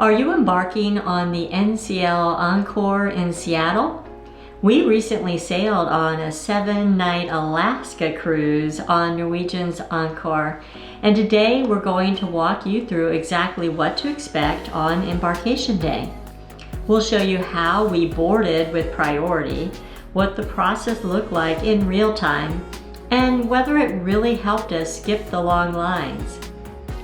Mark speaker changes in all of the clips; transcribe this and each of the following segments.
Speaker 1: Are you embarking on the NCL Encore in Seattle? We recently sailed on a 7-night Alaska cruise on Norwegian's Encore, and today we're going to walk you through exactly what to expect on embarkation day. We'll show you how we boarded with priority, what the process looked like in real time, and whether it really helped us skip the long lines.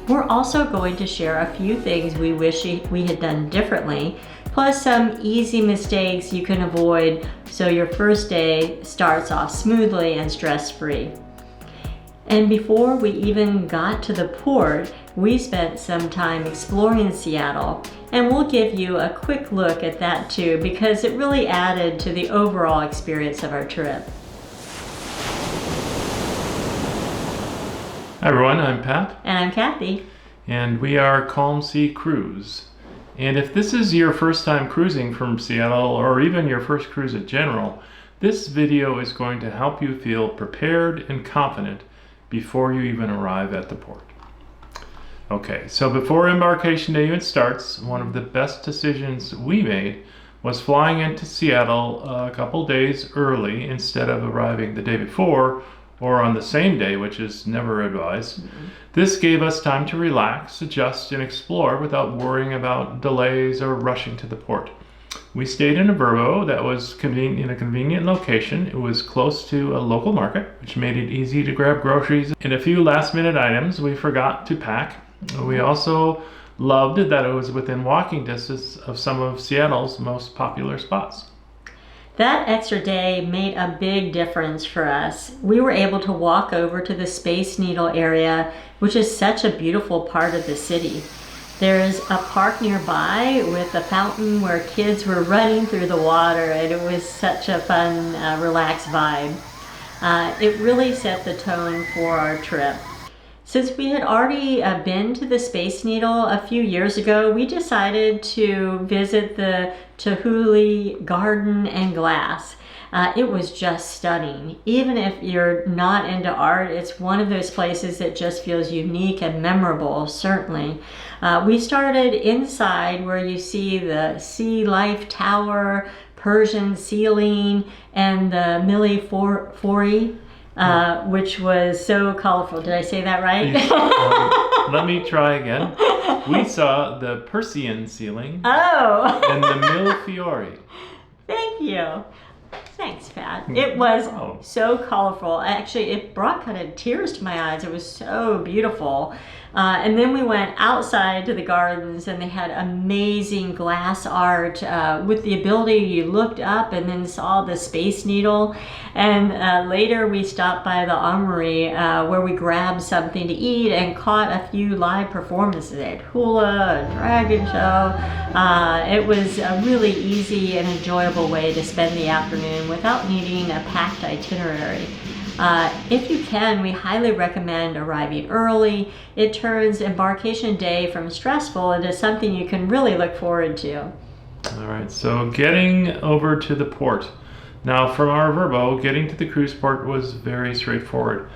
Speaker 1: We're also going to share a few things we wish we had done differently, plus some easy mistakes you can avoid so your first day starts off smoothly and stress-free. And before we even got to the port, we spent some time exploring Seattle, and we'll give you a quick look at that too, because it really added to the overall experience of our trip.
Speaker 2: Hi everyone, I'm Pat.
Speaker 1: And I'm Kathy.
Speaker 2: And we are Calm Sea Cruise. And if this is your first time cruising from Seattle, or even your first cruise in general, this video is going to help you feel prepared and confident before you even arrive at the port. Okay, so before embarkation day even starts, one of the best decisions we made was flying into Seattle a couple days early instead of arriving the day before or on the same day, which is never advised. This gave us time to relax, adjust, and explore without worrying about delays or rushing to the port. We stayed in a Verbo that was in a convenient location. It was close to a local market, which made it easy to grab groceries and a few last-minute items we forgot to pack. We also loved that it was within walking distance of some of Seattle's most popular spots.
Speaker 1: That extra day made a big difference for us. We were able to walk over to the Space Needle area, which is such a beautiful part of the city. There's a park nearby with a fountain where kids were running through the water, and it was such a fun, relaxed vibe. It really set the tone for our trip. Since we had already been to the Space Needle a few years ago, we decided to visit the Tahuli Garden and Glass. It was just stunning. Even if you're not into art, it's one of those places that just feels unique and memorable, certainly. We started inside where you see the Sea Life Tower, Persian ceiling, and the Millefori. Which was so colorful. Did I say that right?
Speaker 2: Let me try again. We saw the Persian ceiling and the Millefiori.
Speaker 1: Thank you. Thanks, Pat. It was so colorful. Actually, it brought kind of tears to my eyes. It was so beautiful. And then we went outside to the gardens, and they had amazing glass art with the ability you looked up and then saw the Space Needle. And later we stopped by the Armory where we grabbed something to eat and caught a few live performances. They had hula, a dragon show. It was a really easy and enjoyable way to spend the afternoon without needing a packed itinerary. If you can, we highly recommend arriving early. It turns embarkation day from stressful into something you can really look forward to.
Speaker 2: All right, so getting over to the port. Now from our Verbo, getting to the cruise port was very straightforward.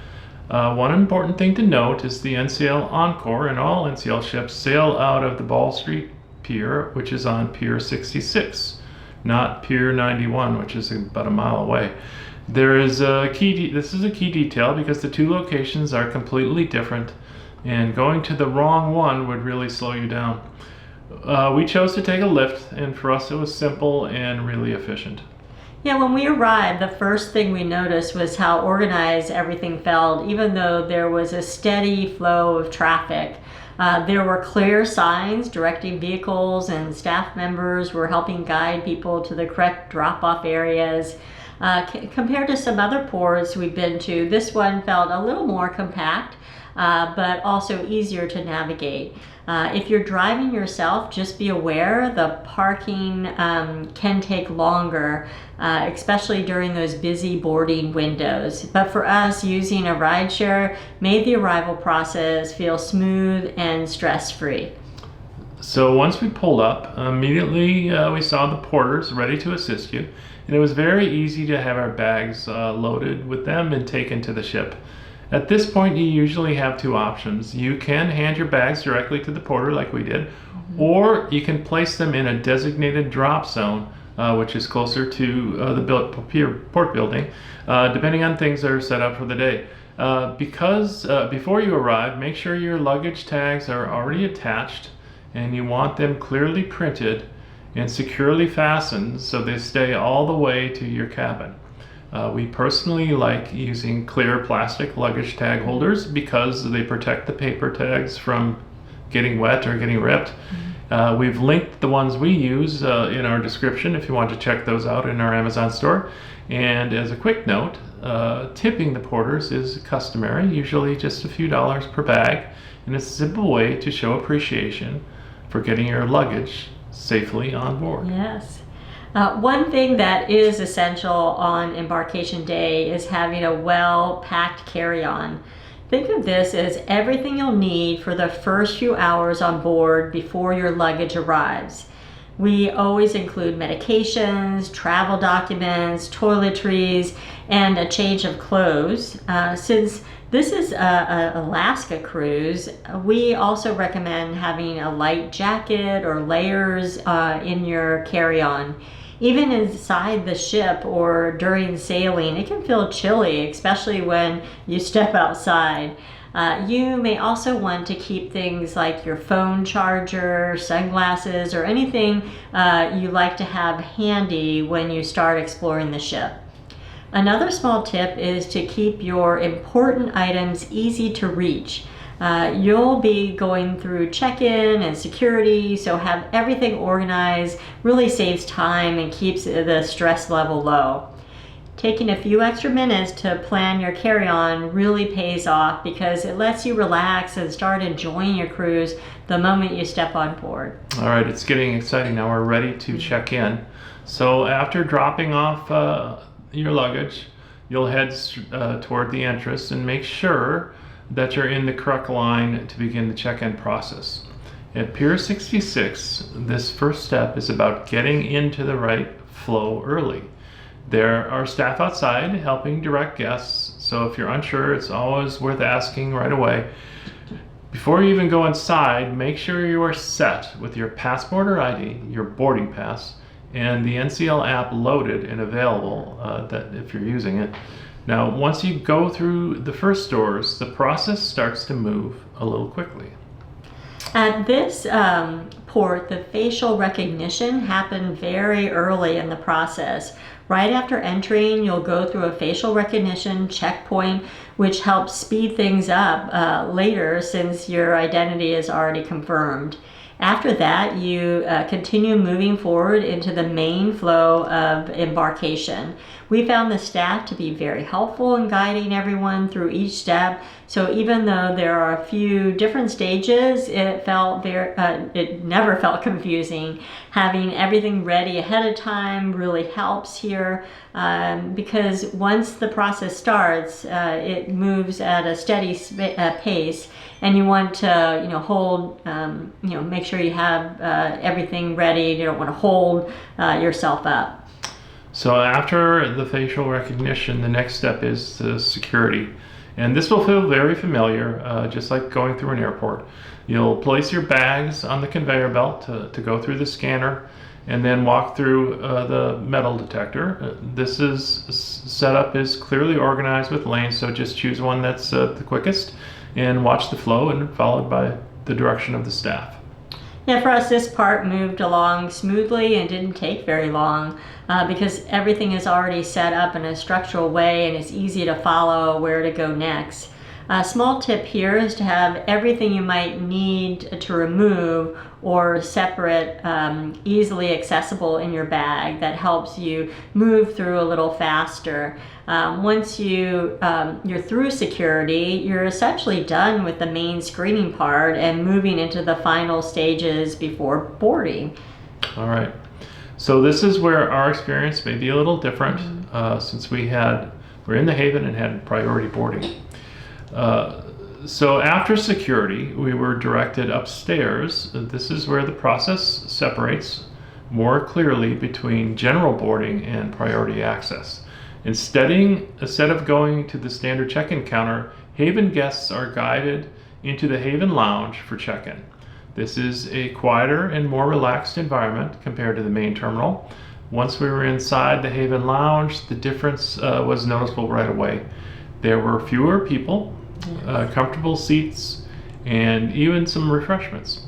Speaker 2: One important thing to note is the NCL Encore and all NCL ships sail out of the Ball Street Pier, which is on Pier 66, not Pier 91, which is about a mile away. This is a key detail because the two locations are completely different, and going to the wrong one would really slow you down. We chose to take a lift, and for us it was simple and really efficient.
Speaker 1: Yeah, when we arrived, the first thing we noticed was how organized everything felt, even though there was a steady flow of traffic. There were clear signs directing vehicles, and staff members were helping guide people to the correct drop-off areas. Compared to some other ports we've been to, this one felt a little more compact, but also easier to navigate. If you're driving yourself, just be aware the parking can take longer, especially during those busy boarding windows. But for us, using a rideshare made the arrival process feel smooth and stress-free.
Speaker 2: So once we pulled up, immediately we saw the porters ready to assist you. And it was very easy to have our bags loaded with them and taken to the ship. At this point, you usually have two options. You can hand your bags directly to the porter like we did, or you can place them in a designated drop zone, which is closer to the Pier port building, depending on things that are set up for the day. Because before you arrive, make sure your luggage tags are already attached, and you want them clearly printed and securely fastened so they stay all the way to your cabin. We personally like using clear plastic luggage tag holders because they protect the paper tags from getting wet or getting ripped. We've linked the ones we use in our description if you want to check those out in our Amazon store. And as a quick note, tipping the porters is customary, usually just a few dollars per bag, and it's a simple way to show appreciation for getting your luggage safely on board.
Speaker 1: Yes. One thing that is essential on embarkation day is having a well-packed carry-on. Think of this as everything you'll need for the first few hours on board before your luggage arrives. We always include medications, travel documents, toiletries, and a change of clothes. Since this is a Alaska cruise, we also recommend having a light jacket or layers in your carry-on. Even inside the ship or during sailing, it can feel chilly, especially when you step outside. You may also want to keep things like your phone charger, sunglasses, or anything you like to have handy when you start exploring the ship. Another small tip is to keep your important items easy to reach. You'll be going through check-in and security, so have everything organized really saves time and keeps the stress level low. Taking a few extra minutes to plan your carry-on really pays off because it lets you relax and start enjoying your cruise the moment you step on board.
Speaker 2: All right, it's getting exciting now. We're ready to check in. So after dropping off your luggage, you'll head toward the entrance and make sure that you're in the correct line to begin the check-in process. At Pier 66, this first step is about getting into the right flow early. There are staff outside helping direct guests, so if you're unsure, it's always worth asking right away. Before you even go inside, make sure you are set with your passport or ID, your boarding pass, and the NCL app loaded and available that if you're using it. Now, once you go through the first doors, the process starts to move a little quickly.
Speaker 1: At this port, the facial recognition happened very early in the process. Right after entering, you'll go through a facial recognition checkpoint, which helps speed things up later since your identity is already confirmed. After that, you continue moving forward into the main flow of embarkation. We found the staff to be very helpful in guiding everyone through each step. So even though there are a few different stages, it never felt confusing. Having everything ready ahead of time really helps here because once the process starts, it moves at a steady pace. And you want to, hold, make sure you have everything ready. You don't want to hold yourself up.
Speaker 2: So after the facial recognition, the next step is the security. And this will feel very familiar, just like going through an airport. You'll place your bags on the conveyor belt to go through the scanner and then walk through the metal detector. This setup is clearly organized with lanes, so just choose one that's the quickest and watch the flow and followed by the direction of the staff.
Speaker 1: Yeah, for us, this part moved along smoothly and didn't take very long because everything is already set up in a structural way and it's easy to follow where to go next. A small tip here is to have everything you might need to remove or separate easily accessible in your bag. That helps you move through a little faster. Once you're through security, you're essentially done with the main screening part and moving into the final stages before boarding.
Speaker 2: All right. So this is where our experience may be a little different since we're in the Haven and had priority boarding. So after security, we were directed upstairs. This is where the process separates more clearly between general boarding and priority access. Instead of going to the standard check-in counter, Haven guests are guided into the Haven lounge for check-in. This is a quieter and more relaxed environment compared to the main terminal. Once we were inside the Haven Lounge, the difference was noticeable right away. There were fewer people, comfortable seats, and even some refreshments.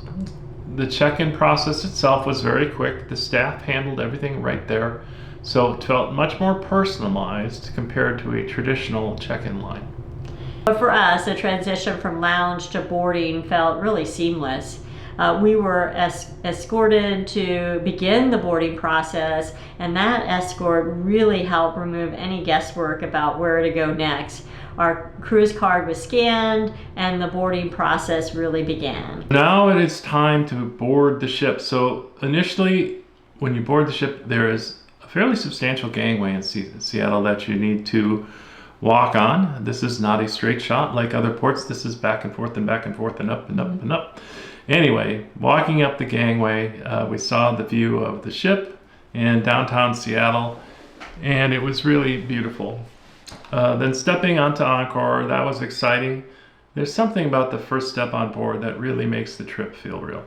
Speaker 2: The check-in process itself was very quick. The staff handled everything right there, so it felt much more personalized compared to a traditional check-in line.
Speaker 1: But for us, the transition from lounge to boarding felt really seamless. We were escorted to begin the boarding process, and that escort really helped remove any guesswork about where to go next. Our cruise card was scanned, and the boarding process really began.
Speaker 2: Now it is time to board the ship. So initially, when you board the ship, there is a fairly substantial gangway in Seattle that you need to walk on. This is not a straight shot like other ports. This is back and forth and back and forth and up and up and up. Anyway, walking up the gangway, we saw the view of the ship in downtown Seattle, and it was really beautiful. Then stepping onto Encore, that was exciting. There's something about the first step on board that really makes the trip feel real.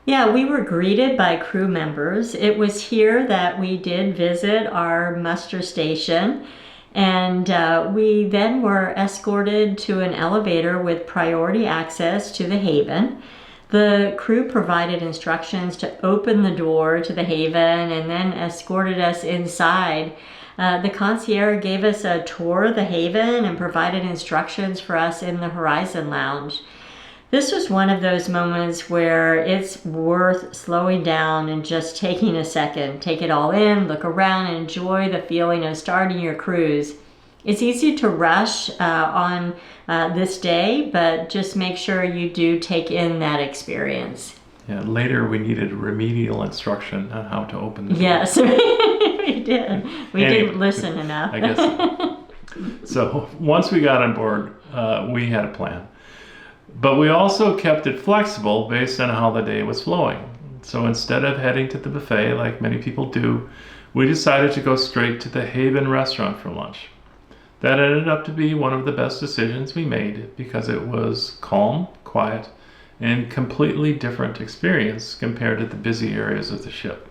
Speaker 1: Yeah, we were greeted by crew members. It was here that we did visit our muster station, and we then were escorted to an elevator with priority access to the Haven. The crew provided instructions to open the door to the Haven and then escorted us inside. The concierge gave us a tour of the Haven and provided instructions for us in the Horizon Lounge. This was one of those moments where it's worth slowing down and just taking a second. Take it all in, look around, and enjoy the feeling of starting your cruise. It's easy to rush on this day, but just make sure you do take in that experience.
Speaker 2: Yeah, later we needed remedial instruction on how to open the door.
Speaker 1: Yes, we did. We didn't listen enough.
Speaker 2: I guess so. So once we got on board, we had a plan. But we also kept it flexible based on how the day was flowing. So instead of heading to the buffet like many people do, we decided to go straight to the Haven restaurant for lunch. That ended up to be one of the best decisions we made because it was calm, quiet, and completely different experience compared to the busy areas of the ship.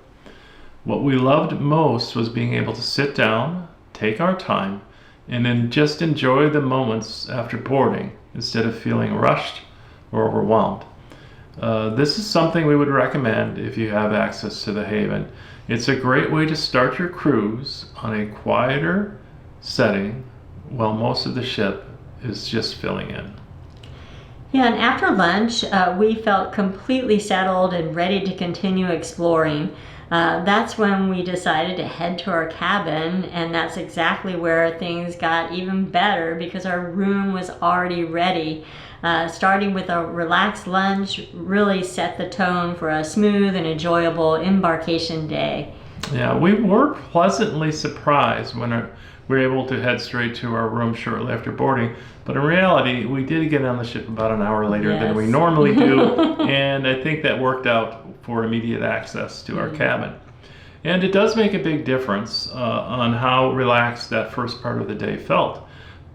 Speaker 2: What we loved most was being able to sit down, take our time, and then just enjoy the moments after boarding instead of feeling rushed or overwhelmed. This is something we would recommend if you have access to the Haven. It's a great way to start your cruise on a quieter setting while most of the ship is just filling in.
Speaker 1: Yeah, and after lunch, we felt completely settled and ready to continue exploring. That's when we decided to head to our cabin, and that's exactly where things got even better because our room was already ready. Starting with a relaxed lunch really set the tone for a smooth and enjoyable embarkation day.
Speaker 2: Yeah, we were pleasantly surprised when we were able to head straight to our room shortly after boarding. But in reality, we did get on the ship about an hour later than we normally do, and I think that worked out for immediate access to our cabin. And it does make a big difference on how relaxed that first part of the day felt,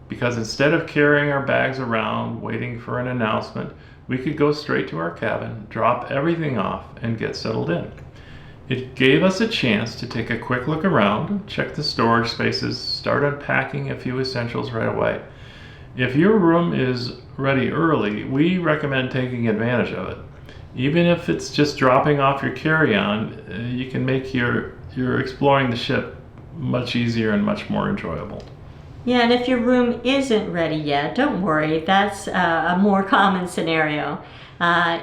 Speaker 2: because instead of carrying our bags around, waiting for an announcement, we could go straight to our cabin, drop everything off, and get settled in. It gave us a chance to take a quick look around, check the storage spaces, start unpacking a few essentials right away. If your room is ready early, we recommend taking advantage of it. Even if it's just dropping off your carry-on, you can make your exploring the ship much easier and much more enjoyable.
Speaker 1: Yeah, and if your room isn't ready yet, don't worry. That's a more common scenario.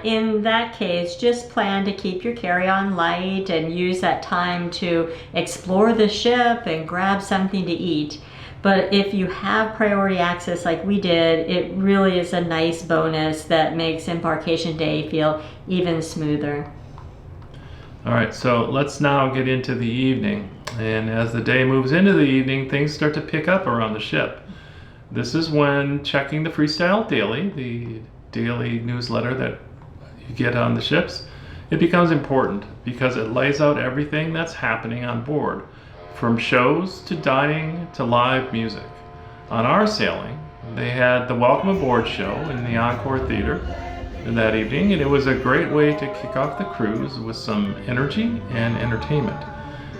Speaker 1: In that case, just plan to keep your carry-on light and use that time to explore the ship and grab something to eat. But if you have priority access like we did, it really is a nice bonus that makes embarkation day feel even smoother.
Speaker 2: All right, so let's now get into the evening. And as the day moves into the evening, things start to pick up around the ship. This is when checking the Freestyle Daily, the daily newsletter that you get on the ships, it becomes important because it lays out everything that's happening on board, from shows to dining to live music. On our sailing, they had the Welcome Aboard show in the Encore Theater. that evening, and it was a great way to kick off the cruise with some energy and entertainment.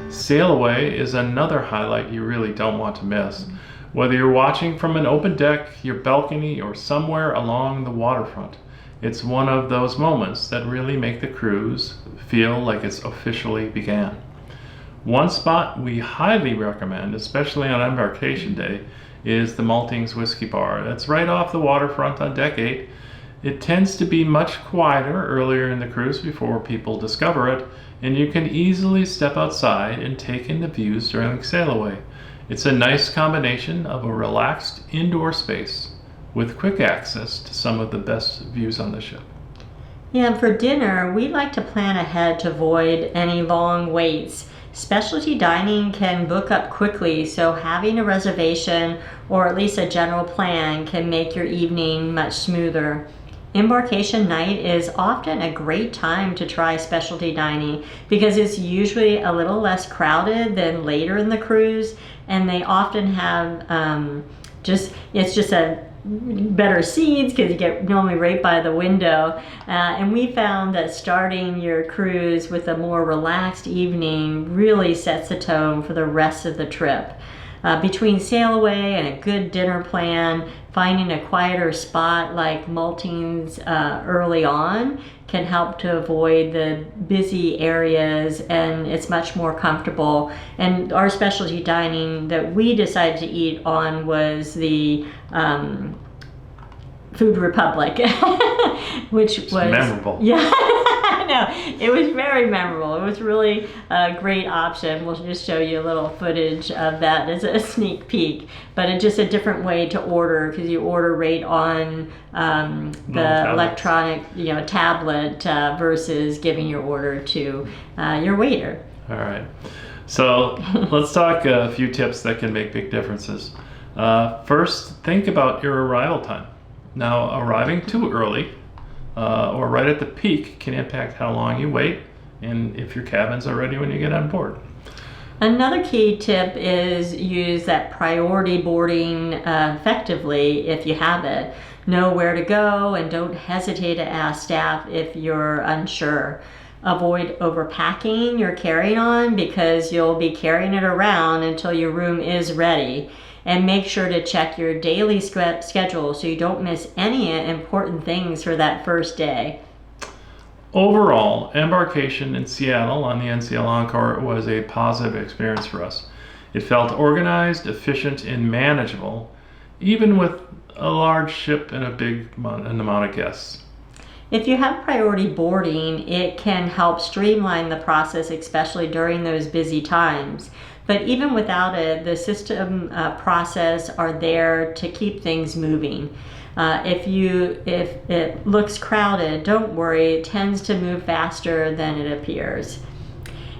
Speaker 2: Sailaway is another highlight you really don't want to miss. Whether you're watching from an open deck, your balcony, or somewhere along the waterfront, it's one of those moments that really make the cruise feel like it's officially began. One spot we highly recommend, especially on Embarkation Day, is the Maltings Whiskey Bar. That's right off the waterfront on Deck 8. It tends to be much quieter earlier in the cruise before people discover it, and you can easily step outside and take in the views during Sailaway. It's a nice combination of a relaxed indoor space with quick access to some of the best views on the ship.
Speaker 1: Yeah, and for dinner, we like to plan ahead to avoid any long waits. Specialty dining can book up quickly, so having a reservation or at least a general plan can make your evening much smoother. Embarkation night is often a great time to try specialty dining because it's usually a little less crowded than later in the cruise, and they often have it's just a better seats because you get normally right by the window. And we found that starting your cruise with a more relaxed evening really sets the tone for the rest of the trip. Between Sailaway and a good dinner plan, finding a quieter spot like Maltings early on can help to avoid the busy areas, and it's much more comfortable. And our specialty dining that we decided to eat on was the Food Republic, which was
Speaker 2: memorable.
Speaker 1: Yeah. No, it was very memorable. It was really a great option. We'll just show you a little footage of that as a sneak peek. But it's just a different way to order because you order right on the electronic, tablet versus giving your order to your waiter.
Speaker 2: All right. So let's talk a few tips that can make big differences. First, think about your arrival time. Now, arriving too early or right at the peak can impact how long you wait and if your cabins are ready when you get on board.
Speaker 1: Another key tip is use that priority boarding effectively if you have it. Know where to go and don't hesitate to ask staff if you're unsure. Avoid overpacking your carry-on because you'll be carrying it around until your room is ready. And make sure to check your daily schedule so you don't miss any important things for that first day.
Speaker 2: Overall, embarkation in Seattle on the NCL Encore was a positive experience for us. It felt organized, efficient, and manageable, even with a large ship and a big amount of guests.
Speaker 1: If you have priority boarding, it can help streamline the process, especially during those busy times. But even without it, the system process are there to keep things moving. If it looks crowded, don't worry, it tends to move faster than it appears.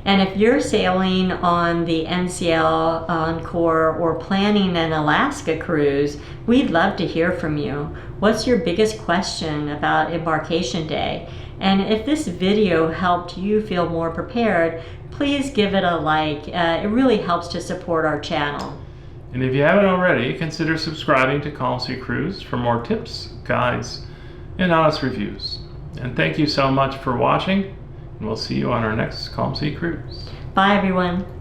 Speaker 1: And if you're sailing on the NCL Encore or planning an Alaska cruise, we'd love to hear from you. What's your biggest question about Embarkation Day? And if this video helped you feel more prepared, please give it a like. It really helps to support our channel.
Speaker 2: And if you haven't already, consider subscribing to Calm Sea Cruise for more tips, guides, and honest reviews. And thank you so much for watching, and we'll see you on our next Calm Sea Cruise.
Speaker 1: Bye, everyone.